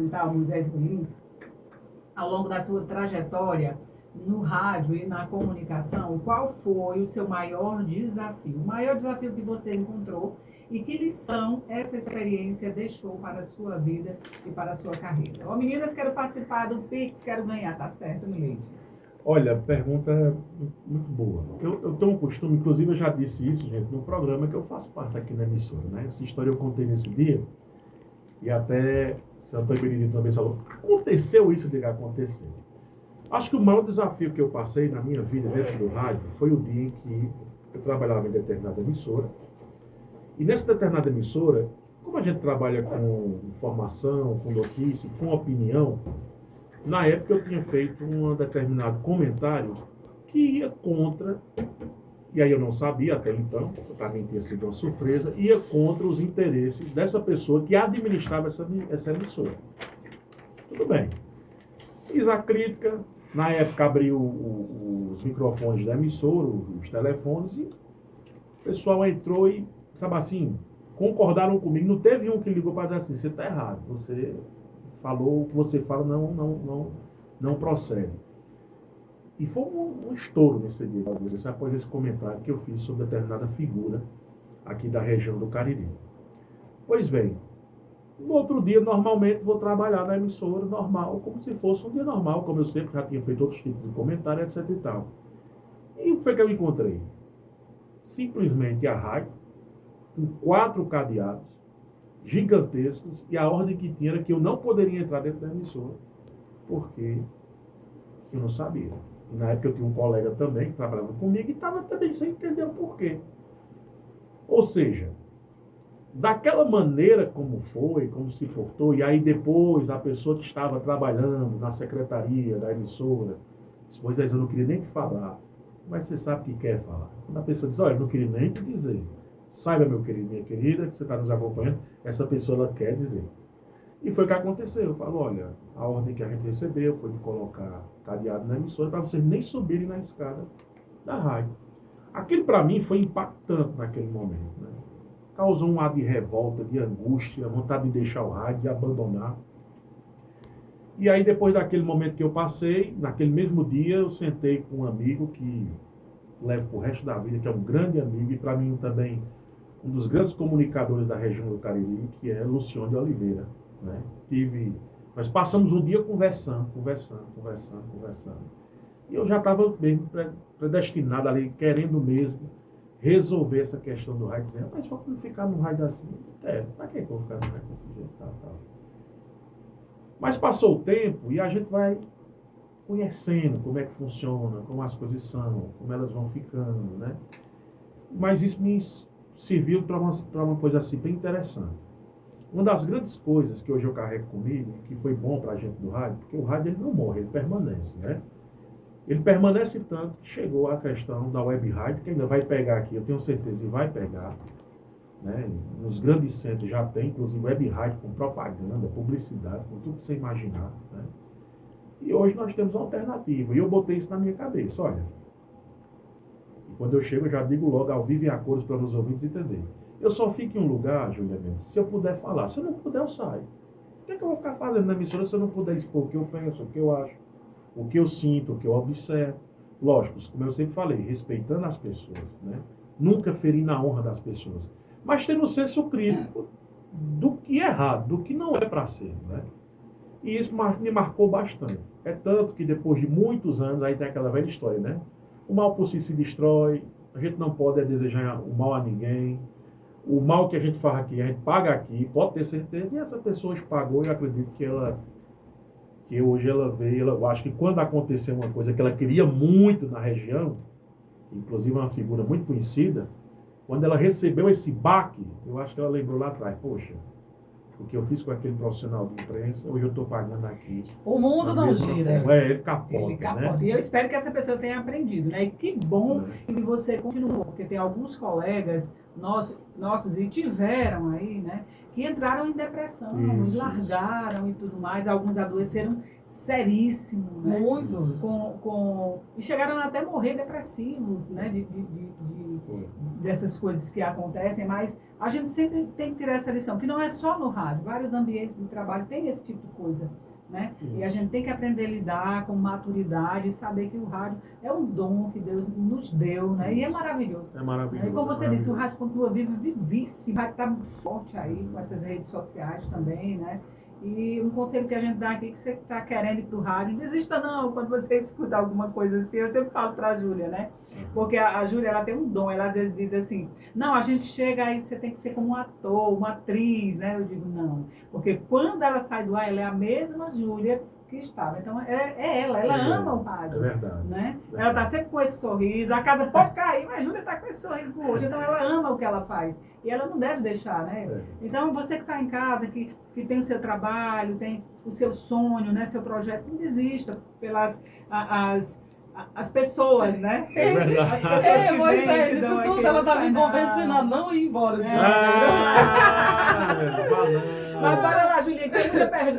cantar Moisés Rolim, ao longo da sua trajetória no rádio e na comunicação, qual foi o seu maior desafio? O maior desafio que você encontrou e que lição essa experiência deixou para a sua vida e para a sua carreira? Ó, meninas, quero participar do Pix, quero ganhar, tá certo, Milady? Olha, pergunta muito boa. Eu tenho um costume, inclusive eu já disse isso, gente, no programa que eu faço parte aqui na emissora, né? Essa história eu contei nesse dia e até o senhor Antônio Benedito também falou, aconteceu isso, diga, aconteceu. Acho que o maior desafio que eu passei na minha vida dentro do rádio foi o dia em que eu trabalhava em determinada emissora. E nessa determinada emissora, como a gente trabalha com informação, com notícia, com opinião, na época eu tinha feito um determinado comentário que ia contra, e aí eu não sabia até então, para mim tinha sido uma surpresa, ia contra os interesses dessa pessoa que administrava essa emissora. Tudo bem. Fiz a crítica, na época abri os microfones da emissora, os telefones, e o pessoal entrou e, sabe assim, concordaram comigo. Não teve um que ligou para dizer assim, você está errado, você falou, o que você fala não procede. E foi um estouro nesse dia, após esse comentário que eu fiz sobre determinada figura aqui da região do Cariri. Pois bem, no outro dia, normalmente, vou trabalhar na emissora normal, como se fosse um dia normal, como eu sempre já tinha feito outros tipos de comentário, etc e tal. E o que foi que eu encontrei? Simplesmente a rádio, com 4 cadeados gigantescos, e a ordem que tinha era que eu não poderia entrar dentro da emissora, porque eu não sabia. E na época eu tinha um colega também que trabalhava comigo e estava também sem entender o porquê. Ou seja, daquela maneira como foi, como se portou, e aí depois a pessoa que estava trabalhando na secretaria da emissora disse, Moisés, eu não queria nem te falar, mas você sabe o que quer falar. Quando a pessoa diz, olha, eu não queria nem te dizer, saiba, meu querido, minha querida, que você está nos acompanhando, essa pessoa ela quer dizer. E foi o que aconteceu. Eu falo, olha, a ordem que a gente recebeu foi de colocar cadeado na emissora para vocês nem subirem na escada da rádio. Aquilo para mim foi impactante naquele momento, né? Causou um ar de revolta, de angústia, vontade de deixar o rádio, de abandonar. E aí, depois daquele momento que eu passei, naquele mesmo dia, eu sentei com um amigo que levo para o resto da vida, que é um grande amigo, e para mim também um dos grandes comunicadores da região do Cariri, que é Luciano de Oliveira, né? Nós passamos um dia conversando. E eu já estava mesmo predestinado ali, querendo mesmo resolver essa questão do rádio, dizendo, mas só não ficar no rádio assim, para que eu vou ficar no rádio desse jeito, tal. Mas passou o tempo e a gente vai conhecendo como é que funciona, como as coisas são, como elas vão ficando, né? Mas isso me serviu para uma coisa assim bem interessante. Uma das grandes coisas que hoje eu carrego comigo, que foi bom para a gente do rádio, porque o rádio ele não morre, ele permanece, né? Ele permanece tanto que chegou a questão da web rádio, que ainda vai pegar aqui, eu tenho certeza, e vai pegar, né? Nos grandes centros já tem, inclusive web rádio com propaganda, publicidade, com tudo que você imaginar, né? E hoje nós temos uma alternativa, e eu botei isso na minha cabeça, olha. E quando eu chego, eu já digo logo ao vivo e a cores para os ouvintes entenderem. Eu só fico em um lugar, Júlia Mendes, se eu puder falar. Se eu não puder, eu saio. O que é que eu vou ficar fazendo na emissora se eu não puder expor o que eu penso, o que eu acho, o que eu sinto, o que eu observo? Lógico, como eu sempre falei, respeitando as pessoas, né? Nunca ferir na honra das pessoas. Mas tendo um senso crítico do que é errado, do que não é para ser, né? E isso me marcou bastante. É tanto que depois de muitos anos, aí tem aquela velha história, né? O mal por si se destrói, a gente não pode desejar o mal a ninguém. O mal que a gente faz aqui, a gente paga aqui, pode ter certeza, e essa pessoa pagou, e eu acredito que hoje ela veio, eu acho que quando aconteceu uma coisa que ela queria muito na região, inclusive uma figura muito conhecida, quando ela recebeu esse baque, eu acho que ela lembrou lá atrás, poxa, o que eu fiz com aquele profissional de imprensa, hoje eu estou pagando aqui. O mundo não gira. Ele capota, né? E eu espero que essa pessoa tenha aprendido, né? E que bom que você continuou, porque tem alguns colegas, nossos e tiveram aí, né, que entraram em depressão, Isso, e largaram e tudo mais. Alguns adoeceram seríssimo, né? Muitos. E chegaram até a morrer depressivos, né, dessas coisas que acontecem, mas a gente sempre tem que tirar essa lição, que não é só no rádio, vários ambientes de trabalho tem esse tipo de coisa, né? E a gente tem que aprender a lidar com maturidade e saber que o rádio é um dom que Deus nos deu, né? E é maravilhoso. É maravilhoso. E como você disse, o rádio continua vivo, vivíssimo, vai estar muito forte aí com essas redes sociais também, né? E um conselho que a gente dá aqui, que você está querendo ir para o rádio, não desista não quando você escuta alguma coisa assim. Eu sempre falo para a Júlia, né? Porque a Júlia, ela tem um dom, ela às vezes diz assim, não, a gente chega aí, você tem que ser como um ator, uma atriz, né? Eu digo, não. Porque quando ela sai do ar, ela é a mesma Júlia que estava. Então, ela ama o rádio. É verdade. Né? Ela está sempre com esse sorriso, a casa pode cair, mas a Júlia está com esse sorriso hoje. Então, ela ama o que ela faz. E ela não deve deixar, né? Então, você que está em casa, que tem o seu trabalho, tem o seu sonho, né? Seu projeto, não desista pelas as pessoas, né? É verdade. As pessoas que Moisés, vêm, te isso dão tudo aquele ela tá me canal. convencendo a não ir embora. É. Banana. Mas bora lá, Julinha, que tem muita pergunta